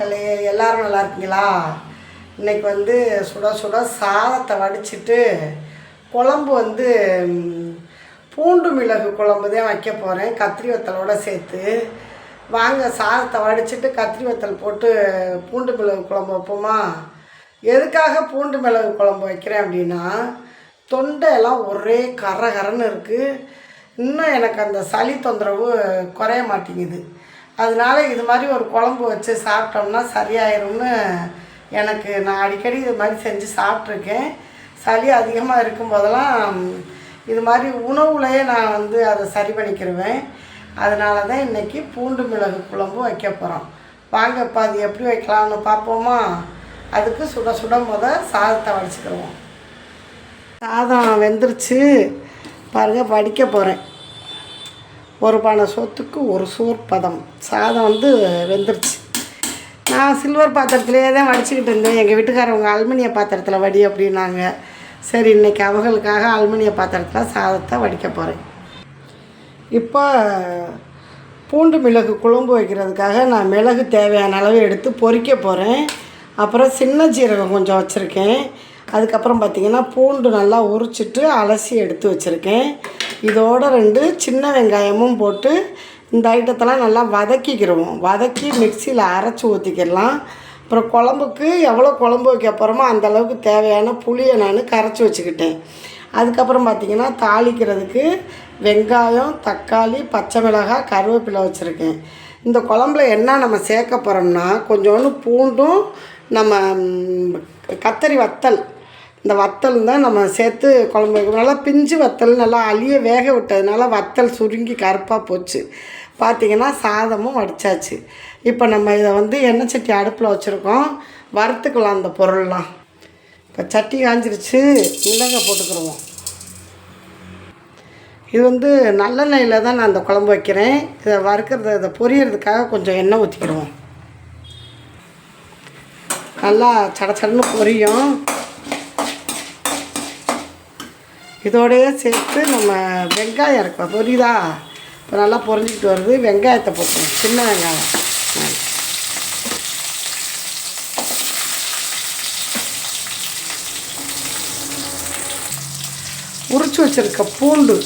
மக்களே, எல்லோரும் நல்லா இருக்கீங்களா? இன்றைக்கி வந்து சுட சுட சாதத்தை வடிச்சிட்டு குழம்பு வந்து பூண்டு மிளகு குழம்பு தான் வைக்க போகிறேன், கத்திரி வத்தலோடு சேர்த்து. வாங்க சாதத்தை வடிச்சிட்டு கத்திரி வத்தல் போட்டு பூண்டு மிளகு குழம்பு வைப்போமா? எதுக்காக பூண்டு மிளகு குழம்பு வைக்கிறேன் அப்படின்னா, தொண்டையெல்லாம் ஒரே கரகரன்னு இருக்குது. இன்னும் எனக்கு அந்த சளி தொந்தரவு குறைய மாட்டேங்குது. அதனால இது மாதிரி ஒரு குழம்பு வச்சு சாப்பிட்டோம்னா சரியாயிரும்னு நான் அடிக்கடி இது மாதிரி செஞ்சு சாப்பிட்ருக்கேன். சளி அதிகமாக இருக்கும்போதெல்லாம் இது மாதிரி உணவுலையே நான் வந்து அதை சரி பண்ணிக்கிடுவேன். அதனால தான் இன்றைக்கி பூண்டு மிளகு குழம்பு வைக்க போகிறோம். வாங்க இப்போ அது எப்படி வைக்கலாம்னு பார்ப்போமா? அதுக்கு சுட சுட சாதத்தை வடிச்சுக்கிடுவோம். சாதம் வெந்துருச்சு பாருங்கள், வடிக்க போகிறேன். ஒரு பானை சோத்துக்கு ஒரு சோறு பதம் சாதம் வந்து வெந்துருச்சு. நான் சில்வர் பாத்திரத்துலேயே தான் வடிச்சுக்கிட்டு இருந்தேன். எங்கள் வீட்டுக்காரவங்க அலுமினிய பாத்திரத்தில் வடி அப்படின்னாங்க. சரி, இன்றைக்கி அவங்களுக்காக அலுமினிய பாத்திரத்தில் சாதத்தை வடிக்க போகிறேன். இப்போ பூண்டு மிளகு குழம்பு வைக்கிறதுக்காக நான் மிளகு தேவையான அளவு எடுத்து பொரிக்க போகிறேன். அப்புறம் சின்ன ஜீரகம் கொஞ்சம் வச்சுருக்கேன். அதுக்கப்புறம் பார்த்திங்கன்னா பூண்டு நல்லா உரிச்சிட்டு அலசி எடுத்து வச்சுருக்கேன். இதோட 2 சின்ன வெங்காயமும் போட்டு இந்த ஐட்டத்தெல்லாம் நல்லா வதக்கிக்கிடுவோம். வதக்கி மிக்சியில் அரைச்சி ஊற்றிக்கிடலாம். அப்புறம் குழம்புக்கு எவ்வளோ குழம்பு வைக்க போகிறோமோ அந்தளவுக்கு தேவையான புளியை நான் கரைச்சி வச்சுக்கிட்டேன். அதுக்கப்புறம் பார்த்திங்கன்னா தாளிக்கிறதுக்கு வெங்காயம், தக்காளி, பச்சை மிளகாய், கருவேப்பிலை வச்சுருக்கேன். இந்த குழம்புல என்ன நம்ம சேர்க்க போகிறோம்னா, கொஞ்சோண்டு பூண்டும் நம்ம கத்தரி வத்தல், இந்த வத்தல் தான் நம்ம சேர்த்து குழம்பு வைக்கணும். நல்லா பிஞ்சு வத்தல் நல்லா அழிய வேக விட்டதுனால வத்தல் சுருங்கி கருப்பாக போச்சு. பார்த்திங்கன்னா சாதமும் வடித்தாச்சு. இப்போ நம்ம இதை வந்து எண்ணெய் சட்டி அடுப்பில் வச்சுருக்கோம், வறுத்துக்கலாம் அந்த பொருள்லாம். இப்போ சட்டி காஞ்சிருச்சு, மிளகாய் போட்டுக்கிடுவோம். இது வந்து நல்லெண்ணெயில் தான் நான் அந்த குழம்பு வைக்கிறேன். இதை இதை பொரியறதுக்காக கொஞ்சம் எண்ணெய் ஊற்றிக்கிடுவோம். நல்லா சடச்சடன்னு பொரியும். இதோடையே சேர்த்து நம்ம வெங்காயம் இருக்கும் பொரியுதா? இப்போ நல்லா பொரிஞ்சிக்கிட்டு வருது. வெங்காயத்தை போட்டுருவோம், சின்ன வெங்காயம். உரிச்சு வச்சுருக்க பூண்டு,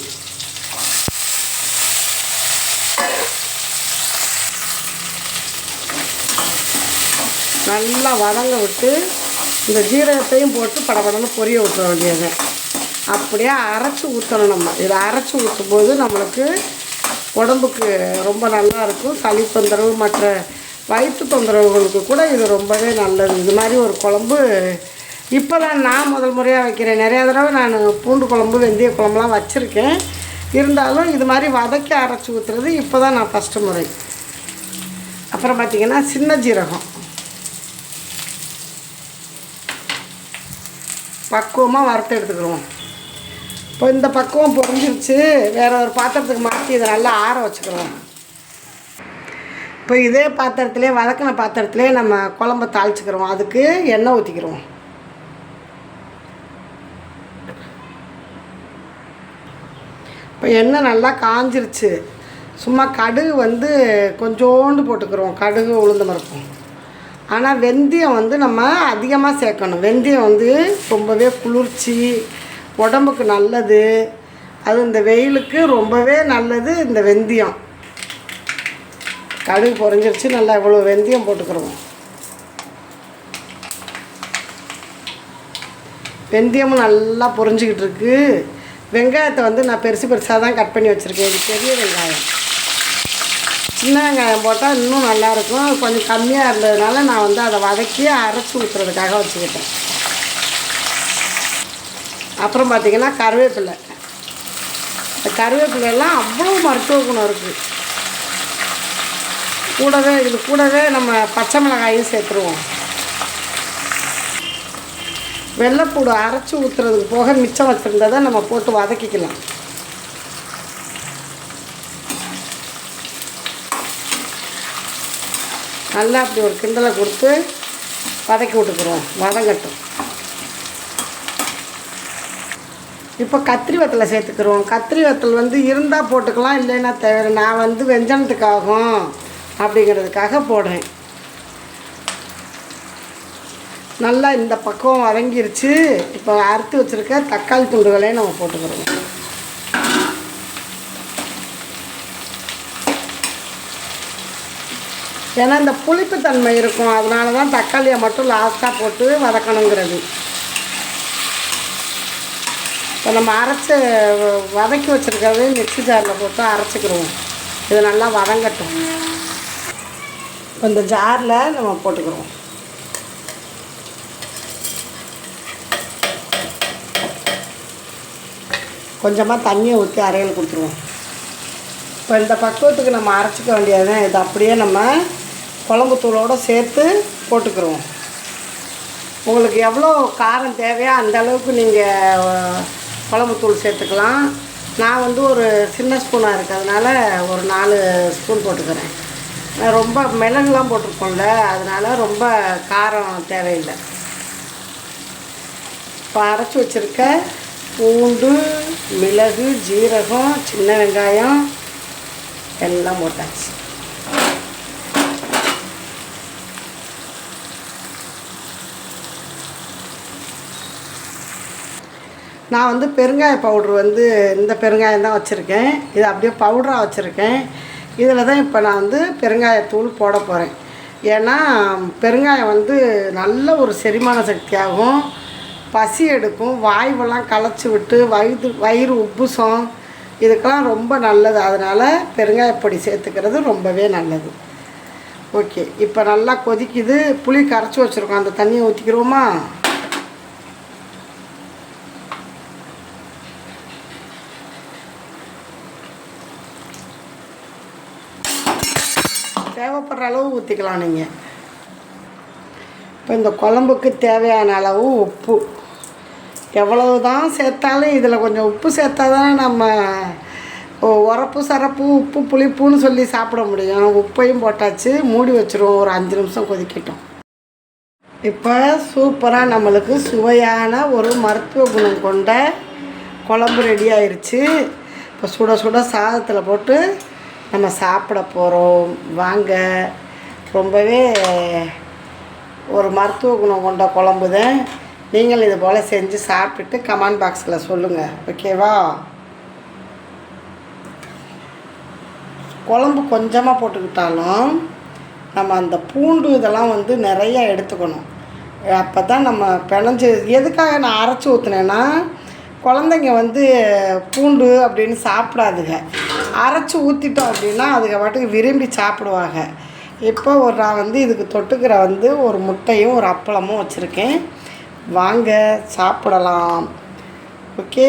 நல்லா வதங்க விட்டு இந்த ஜீரகத்தையும் போட்டு படபடன்னு பொரிய விட்டுற வேண்டியது. அப்படியே அரைச்சி ஊற்றணும். நம்ம இதை அரைச்சி ஊற்றும்போது நம்மளுக்கு உடம்புக்கு ரொம்ப நல்லாயிருக்கும். சளி தொந்தரவு, மற்ற வயிற்று தொந்தரவுகளுக்கு கூட இது ரொம்பவே நல்லது. இது மாதிரி ஒரு குழம்பு இப்போ தான் நான் முதல் முறையாக வைக்கிறேன். நிறையா தடவை நான் பூண்டு குழம்பு, வெந்தய குழம்புலாம் வச்சுருக்கேன். இருந்தாலும் இது மாதிரி வதக்கி அரைச்சி ஊற்றுறது இப்போ தான் நான் ஃபஸ்ட்டு முறை. அப்புறம் பார்த்திங்கன்னா சின்ன ஜீரகம் பக்குவமாக வறுத்து எடுத்துக்கிடுவோம். இப்போ இந்த பக்குவம் பொரிஞ்சிருச்சு. வேறு ஒரு பாத்திரத்துக்கு மாற்றி இதை நல்லா ஆற வச்சுக்கிறோம். இப்போ இதே பாத்திரத்துலேயே, வதக்கின பாத்திரத்துலேயே நம்ம குழம்ப தாளிச்சுக்கிறோம். அதுக்கு எண்ணெய் ஊற்றிக்கிறோம். இப்போ எண்ணெய் நல்லா காஞ்சிருச்சு. சும்மா கடுகு வந்து கொஞ்சோண்டு போட்டுக்கிறோம், கடுகு உளுந்தம் பருப்பும். ஆனால் வெந்தயம் வந்து நம்ம அதிகமாக சேர்க்கணும். வெந்தயம் வந்து ரொம்பவே குளிர்ச்சி, உடம்புக்கு நல்லது. அது இந்த வெயிலுக்கு ரொம்பவே நல்லது இந்த வெந்தயம். கடுகு பொரிஞ்சிருச்சு, நல்லா இவ்வளோ வெந்தயம் போட்டுக்கிறோம். வெந்தயமும் நல்லா பொரிஞ்சிக்கிட்டு இருக்கு. வெங்காயத்தை வந்து நான் பெருசாக தான் கட் பண்ணி வச்சுருக்கேன். இது பெரிய வெங்காயம். சின்ன வெங்காயம் போட்டால் இன்னும் நல்லாயிருக்கும். கொஞ்சம் கம்மியாக இருந்ததுனால நான் வந்து அதை வதக்கி அரைச்சி ஊற்றுறதுக்காக வச்சுக்கிட்டேன். அப்புறம் பார்த்திங்கன்னா கருவேப்பிலை. இந்த கருவேப்பிலையெல்லாம் அவ்வளோ மருத்துவ குணம் இருக்குது. கூடவே நம்ம பச்சை மிளகாயும் சேர்த்துருவோம். வெள்ளைப்பூடு அரைச்சி ஊற்றுறதுக்கு போக மிச்சம் வச்சுருந்ததை நம்ம போட்டு வதக்கிக்கலாம். நல்லா அப்படி ஒரு கிண்டலை கொடுத்து வதக்கி விட்டுக்குறோம், வதங்கட்டும். இப்போ கத்திரி வத்தலை சேர்த்துக்கிறோம். கத்திரி வத்தல் வந்து இருந்தால் போட்டுக்கலாம், இல்லைன்னா தேவை. நான் வந்து வெஞ்சனத்துக்காகும் அப்படிங்கிறதுக்காக போடுறேன். நல்லா இந்த பக்கம் வதங்கிருச்சு. இப்போ அறுத்து வச்சுருக்க தக்காளி துண்டுகளையும் நம்ம போட்டுக்கிறோம். ஏன்னா இந்த புளிப்புத்தன்மை இருக்கும், அதனால தான் தக்காளியை மட்டும் லாஸ்ட்டாக போட்டு வதக்கணுங்கிறது. இப்போ நம்ம வதக்கி வச்சுருக்கிறது மிக்ஸி ஜாரில் போட்டு அரைச்சிக்கிடுவோம். இது நல்லா வதங்கட்டும். இப்போ இந்த ஜாரில் நம்ம போட்டுக்கிறோம். கொஞ்சமாக தண்ணியை ஊற்றி அரையல் கொடுத்துருவோம். இப்போ இந்த பக்குவத்துக்கு நம்ம அரைச்சிக்க வேண்டியது. இது அப்படியே நம்ம குழம்பு தூளோடு சேர்த்து போட்டுக்கிறோம். உங்களுக்கு எவ்வளோ காரம் தேவையோ அந்த அளவுக்கு நீங்கள் குழம்பு தூள் சேர்த்துக்கலாம். நான் வந்து ஒரு சின்ன ஸ்பூனாக இருக்கிறதுனால ஒரு 4 ஸ்பூன் போட்டுக்கிறேன். ரொம்ப மிளகுலாம் போட்டிருக்கோம்ல, அதனால் ரொம்ப காரம் தேவையில்லை. இப்போ அரைச்சி வச்சுருக்க பூண்டு, மிளகு, ஜீரகம், சின்ன வெங்காயம் எல்லாம் போட்டாச்சு. நான் வந்து பெருங்காய பவுட்ரு வந்து இந்த பெருங்காயம் தான் வச்சுருக்கேன். இது அப்படியே பவுடராக வச்சுருக்கேன். இதில் தான் இப்போ நான் வந்து பெருங்காயத்தூள் போட போகிறேன். ஏன்னா பெருங்காயம் வந்து நல்ல ஒரு செரிமான சக்தியாகும், பசி எடுக்கும், வாய்வெல்லாம் களைச்சி விட்டு வயிறு உப்புசம் இதுக்கெல்லாம் ரொம்ப நல்லது. அதனால் பெருங்காயப்பொடி சேர்த்துக்கிறது ரொம்பவே நல்லது. ஓகே, இப்போ நல்லா கொதிக்குது. புளி கரைச்சி வச்சுருக்கோம், அந்த தண்ணியை ஊற்றிக்கிறோமா? தேவைப்படுற அளவு ஊற்றிக்கலாம் நீங்கள். இப்போ இந்த குழம்புக்கு தேவையான அளவு உப்பு எவ்வளவு தான் சேர்த்தாலும் இதில் கொஞ்சம் உப்பு சேர்த்தா தானே நம்ம உரப்பு சரப்பு உப்பு புளிப்புன்னு சொல்லி சாப்பிட முடியும். உப்பையும் போட்டாச்சு, மூடி வச்சுருவோம். ஒரு 5 நிமிஷம் கொதிக்கட்டும். இப்போ சூப்பராக நம்மளுக்கு சுவையான ஒரு மருத்துவ குணம் கொண்ட குழம்பு ரெடி ஆயிடுச்சு. இப்போ சுட சுட சாதத்தில் போட்டு நம்ம சாப்பிட போகிறோம். வாங்க. ரொம்பவே ஒரு மருத்துவ குணம் கொண்ட குழம்பு தான். நீங்கள் இது போல் செஞ்சு சாப்பிட்டுட்டு கமெண்ட் பாக்ஸில் சொல்லுங்கள். ஓகேவா? குழம்பு கொஞ்சமாக போட்டுக்கிட்டாலும் நம்ம அந்த பூண்டு இதெல்லாம் வந்து நிறையா எடுத்துக்கணும். அப்போ தான் நம்ம பிணைஞ்சு. எதுக்காக நான் அரைச்சி ஊற்றுனேன்னா, குழந்தைங்க வந்து பூண்டு அப்படின்னு சாப்பிடாதுங்க. அரைச்சி ஊற்றிட்டோம் அப்படின்னா அதுக்கு பாட்டுக்கு விரும்பி சாப்பிடுவாங்க. இப்போ நான் வந்து இதுக்கு தொட்டுக்கிற வந்து ஒரு முட்டையும் ஒரு அப்பளமும் வச்சுருக்கேன். வாங்க சாப்பிடலாம். ஓகே.